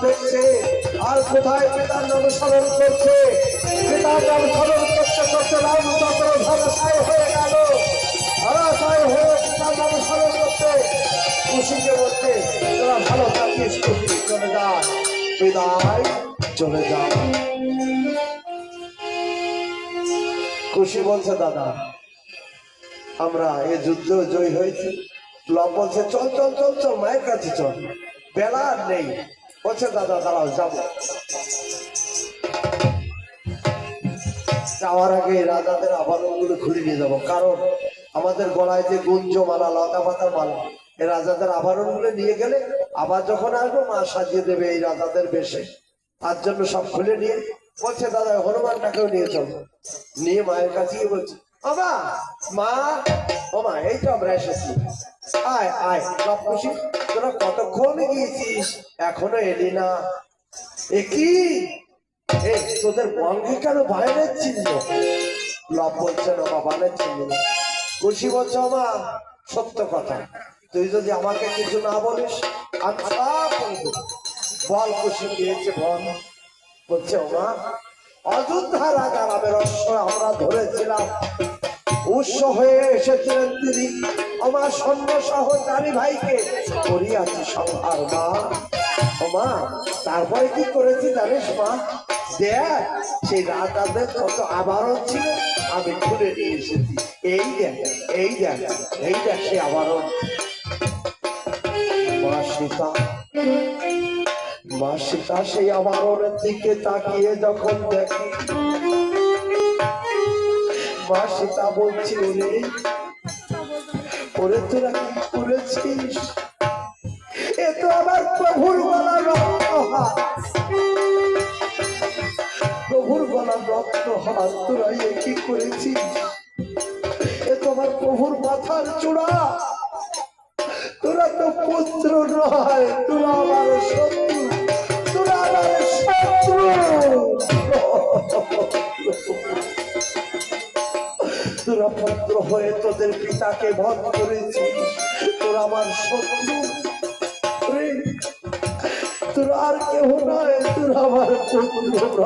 দেখছে আর কোথায় পিতার নাম স্মরণ করছে, পিতার নাম স্মরণ করতে করতে রামচন্দ্র ধরাশায় হয়ে গেল, ধরাশায় হয়ে পিতার নাম স্মরণ করতে খুশিকে বলছে তোরা ভালো থাকিস, খুশি চলে যা, বিদায় চলে যা। খুশি বলছে দাদা আমরা এই যুদ্ধ জয়ী হয়েছি। লব বলছে চল চল চল চল মায়ের কাছে চল, বেলা আর নেই। বলছে দাদা দাঁড়াও যাবো। যাওয়ার আগে রাজাদের আভরণ গুলো খুলে নিয়ে যাবো, কারণ আমাদের গলায় যে গুঞ্জ মালা লতা পাতার মালা, এই রাজাদের আভরণ গুলো নিয়ে গেলে আবার যখন আসবো মা সাজিয়ে দেবে এই রাজাদের বেশে, তার জন্য সব খুলে নিয়ে বলছে দাদা হনুমানটাকেও নিয়ে চলো। নিয়ে মায়ের কাছে গিয়ে বলছে বাবা মা, ও মা এই তো আমরা এসেছি, আয় আয় সব খুশি, তোরা কতক্ষণ গিয়েছিস এখনো এলি না? একই তোদের বঙ্গে কেন বাইরের চিহ্ন? লব বলছে না বাবানের চিহ্ন। খুশি বলছে মা সত্য কথা, তুই যদি আমাকে কিছু না বলিস আমি সব বলবো। বল খুশি দিয়েছে বল। বলছে মা অযোধ্যা রাজা রামের অশ্ব আমরা ধরেছিলাম, উৎস হয়ে এসেছিলেন তিনি, আমার সৈন্য সহ চারি ভাইকে করিয়াছি সংহার মা। ও মা তারপরে কি করেছি জানিস মা? দেখ সেই রাজাদের কত আবরণ ছিল আমি খুলে নিয়ে এসেছি, এই দেখ এই দেখ এই দেখ সে আবরণ। মা সীতা, মা সীতা সেই আবরণের দিকে তাকিয়ে যখন দেখে, মা সীতা বলছি ওরে তোরা কি করেছিস? এ তো আমার প্রভুর গলার রক্ত হাত, প্রভুর গলার রক্ত হাত, তোরা এ কি করেছিস? এ তো আমার প্রভুর মাথার চূড়া, তোরা তো পুত্র নয়, তোরা আমার শত্রু, তোরা আমার শত্রু। তোরা পুত্র হয়ে তোদের পিতাকে বধ করেছিস, তোরা আমার শত্রু, তোরা আর কেউ নয়, তোরা আমার পুত্র।